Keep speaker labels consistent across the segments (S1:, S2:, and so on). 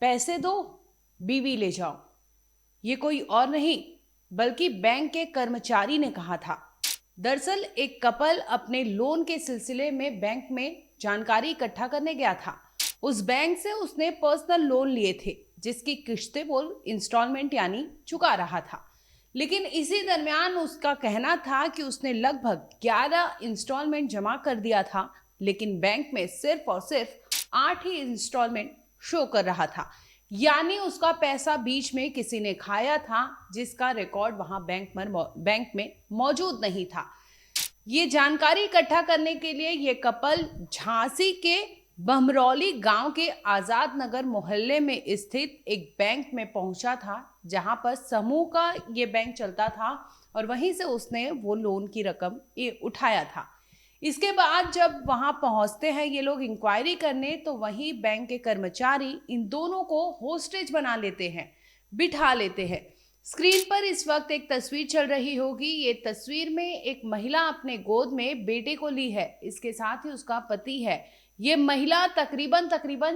S1: पैसे दो, बीवी ले जाओ। ये कोई और नहीं बल्कि बैंक के कर्मचारी ने कहा था। दरअसल एक कपल अपने लोन के सिलसिले में बैंक में जानकारी इकट्ठा करने गया था। उस बैंक से उसने पर्सनल लोन लिए थे जिसकी किश्तें वो इंस्टॉलमेंट यानी चुका रहा था। लेकिन इसी दरमियान उसका कहना था कि उसने लगभग 11 इंस्टॉलमेंट जमा कर दिया था, लेकिन बैंक में सिर्फ और सिर्फ 8 ही इंस्टॉलमेंट शो कर रहा था। यानी उसका पैसा बीच में किसी ने खाया था जिसका रिकॉर्ड वहां बैंक में मौजूद नहीं था। ये जानकारी इकट्ठा करने के लिए ये कपल झांसी के बमरौली गांव के आजाद नगर मोहल्ले में स्थित एक बैंक में पहुंचा था, जहां पर समूह का ये बैंक चलता था और वहीं से उसने वो लोन की रकम ये उठाया था। इसके बाद जब वहां पहुंचते हैं ये लोग इंक्वायरी करने, तो वहीं बैंक के कर्मचारी इन दोनों को होस्टेज बना लेते हैं, बिठा लेते हैं। स्क्रीन पर इस वक्त एक तस्वीर चल रही होगी। ये तस्वीर में एक महिला अपने गोद में बेटे को ली है, इसके साथ ही उसका पति है। ये महिला तकरीबन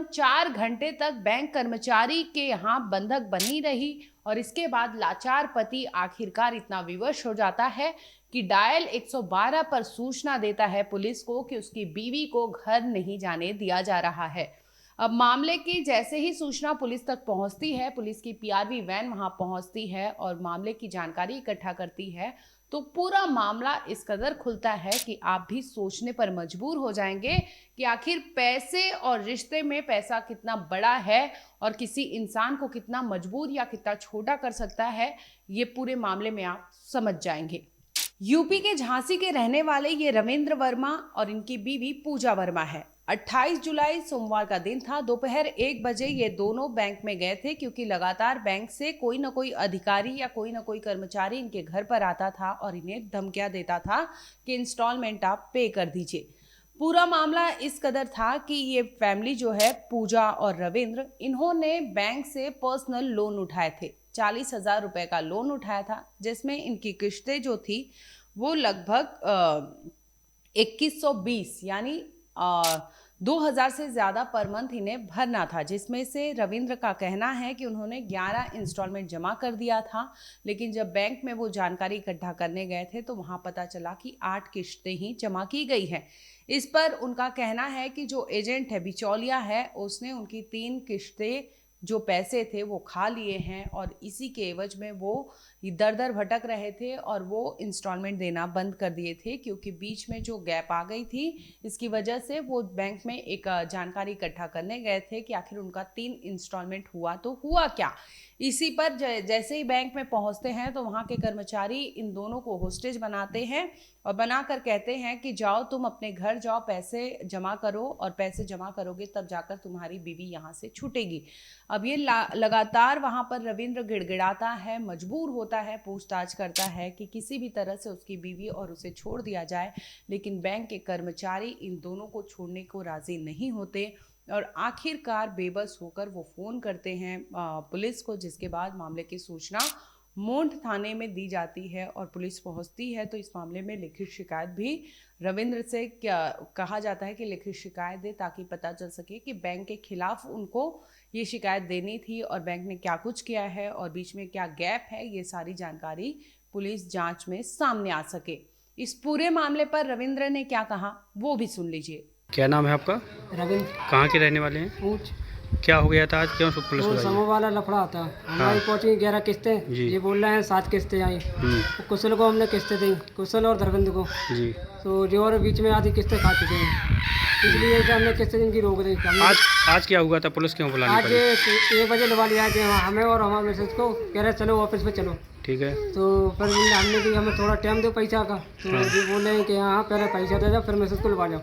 S1: 4 घंटे तक बैंक कर्मचारी के यहाँ बंधक बनी रही और इसके बाद लाचार पति आखिरकार इतना विवश हो जाता है कि डायल 112 पर सूचना देता है पुलिस को कि उसकी बीवी को घर नहीं जाने दिया जा रहा है। अब मामले की जैसे ही सूचना पुलिस तक पहुंचती है, पुलिस की पीआरवी वैन वहां पहुंचती है और मामले की जानकारी इकट्ठा करती है, तो पूरा मामला इस कदर खुलता है कि आप भी सोचने पर मजबूर हो जाएंगे कि आखिर पैसे और रिश्ते में पैसा कितना बड़ा है और किसी इंसान को कितना मजबूर या कितना छोटा कर सकता है। ये पूरे मामले में आप समझ जाएंगे। यूपी के झांसी के रहने वाले ये रविंद्र वर्मा और इनकी बीवी पूजा वर्मा है। 28 जुलाई सोमवार का दिन था। दोपहर 1 बजे ये दोनों बैंक में गए थे क्योंकि लगातार बैंक से कोई ना कोई अधिकारी या कोई ना कोई कर्मचारी इनके घर पर आता था और इन्हें धमकियां देता था कि इंस्टॉलमेंट आप पे कर दीजिए। पूरा मामला इस कदर था कि ये फैमिली जो है, पूजा और रविंद्र, इन्होंने बैंक से पर्सनल लोन उठाए थे। 40,000 रुपए का लोन उठाया था जिसमें इनकी किश्तें जो थी वो लगभग 2120 यानी 2000 से ज़्यादा पर मंथ इन्हें भरना था, जिसमें से रविंद्र का कहना है कि उन्होंने 11 इंस्टॉलमेंट जमा कर दिया था। लेकिन जब बैंक में वो जानकारी इकट्ठा करने गए थे तो वहाँ पता चला कि 8 किश्तें ही जमा की गई हैं। इस पर उनका कहना है कि जो एजेंट है, बिचौलिया है, उसने उनकी 3 किश्तें जो पैसे थे वो खा लिए हैं और इसी के एवज में वो दर दर भटक रहे थे और वो इंस्टॉलमेंट देना बंद कर दिए थे, क्योंकि बीच में जो गैप आ गई थी इसकी वजह से वो बैंक में एक जानकारी इकट्ठा करने गए थे कि आखिर उनका 3 इंस्टॉलमेंट हुआ तो हुआ क्या। इसी पर जैसे ही बैंक में पहुंचते हैं तो वहाँ के कर्मचारी इन दोनों को होस्टेज बनाते हैं और बनाकर कहते हैं कि जाओ, तुम अपने घर जाओ, पैसे जमा करो और पैसे जमा करोगे तब जाकर तुम्हारी बीवी यहाँ से छूटेगी। अब ये लगातार वहाँ पर रविंद्र गिड़गिड़ाता है, मजबूर होता है, पूछताछ करता है कि किसी भी तरह से उसकी बीवी और उसे छोड़ दिया जाए, लेकिन बैंक के कर्मचारी इन दोनों को छोड़ने को राजी नहीं होते और आखिरकार बेबस होकर वो फ़ोन करते हैं पुलिस को, जिसके बाद मामले की सूचना मोंठ थाने में दी जाती है और पुलिस पहुंचती है। तो इस मामले में लिखित शिकायत भी रविंद्र से कहा जाता है कि लिखित शिकायत दे ताकि पता चल सके कि बैंक के खिलाफ उनको ये शिकायत देनी थी और बैंक ने क्या कुछ किया है और बीच में क्या गैप है, ये सारी जानकारी पुलिस जांच में सामने आ सके। इस पूरे मामले पर रविंद्र ने क्या कहा वो भी सुन लीजिए।
S2: क्या नाम है आपका?
S3: रविंद्र।
S2: कहाँ के रहने वाले हैं?
S3: पूछ।
S2: क्या हो गया था आज, क्यों सब पुलिस
S3: वो
S2: बुलाई?
S3: समूह वाला लफड़ा था। हमारी पहुंची 11 किस्तें,
S2: जी।
S3: ये बोल रहे हैं 7 किस्तें आई। तो कुशल को हमने किस्तें दी, कुशल और धर्मेंद्र को
S2: जी।
S3: तो जो और बीच में आधी किस्तें खा चुके हैं, इसलिए से हमने किस्तें इनकी रोक दी।
S2: आज क्या हुआ था, पुलिस क्यों बुलानी
S3: आज
S2: पड़ी?
S3: 1 बजे लगा लिया कि हमें और हमारे मिसेज को कह रहे चलो ऑफिस पे चलो।
S2: ठीक है।
S3: तो फिर हमने कि हमें थोड़ा टाइम दो पैसा का, तो ये बोल रहे हैं कि हाँ पहले पैसा दे जाओ फिर मिसेज को लगा जाओ।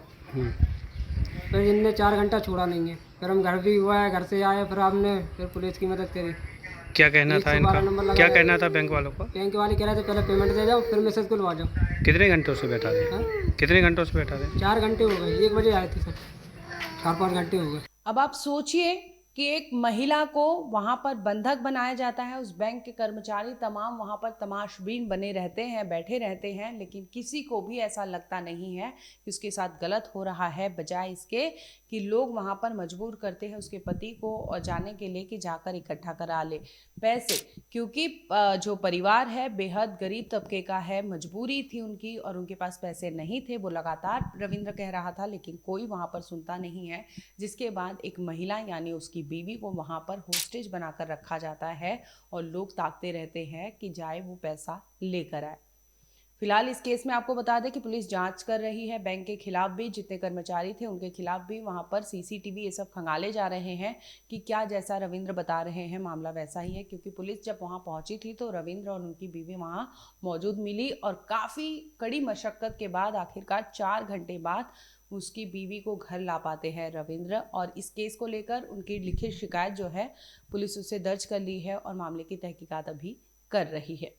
S3: फिर इनने 4 घंटा छोड़ा नहीं है। फिर हम घर भी हुआ है, घर से आए, फिर हमने फिर पुलिस की मदद करी।
S2: क्या कहना था इनका? क्या कहना था बैंक वालों का?
S3: बैंक वाले कह रहे थे पहले पेमेंट दे जाओ फिर मैसेज को लगा जाओ।
S2: कितने घंटों से बैठा थे? कितने घंटों से बैठा थे?
S3: 4 घंटे हो गए, 1 बजे आए थे सर, 4-5 घंटे हो गए।
S1: अब आप सोचिए कि एक महिला को वहां पर बंधक बनाया जाता है। उस बैंक के कर्मचारी तमाम वहां पर तमाशबीन बने रहते हैं, बैठे रहते हैं, लेकिन किसी को भी ऐसा लगता नहीं है कि उसके साथ गलत हो रहा है। बजाय इसके कि लोग वहां पर मजबूर करते हैं उसके पति को और जाने के लिए कि जाकर इकट्ठा करा ले पैसे, क्योंकि जो परिवार है बेहद गरीब तबके का है, मजबूरी थी उनकी और उनके पास पैसे नहीं थे। वो लगातार रविंद्र कह रहा था, लेकिन कोई वहां पर सुनता नहीं है। जिसके बाद एक महिला यानी उसकी बीवी को वहां पर होस्टेज बनाकर रखा जाता है और लोग ताकते रहते हैं कि जाए वो पैसा लेकर आए। फिलहाल इस केस में आपको बता दें कि पुलिस जांच कर रही है। बैंक के खिलाफ भी जितने कर्मचारी थे उनके खिलाफ भी वहां पर सीसीटीवी ये सब खंगाले जा रहे हैं कि क्या जैसा रविंद्र बता रहे हैं मामला वैसा ही है, क्योंकि पुलिस जब वहां पहुंची थी तो रविंद्र और उनकी बीवी वहां मौजूद मिली और काफ़ी कड़ी मशक्कत के बाद आखिरकार 4 घंटे बाद उसकी बीवी को घर ला पाते हैं रविंद्र। और इस केस को लेकर उनकी लिखित शिकायत जो है पुलिस उससे दर्ज कर ली है और मामले की तहकीकात अभी कर रही है।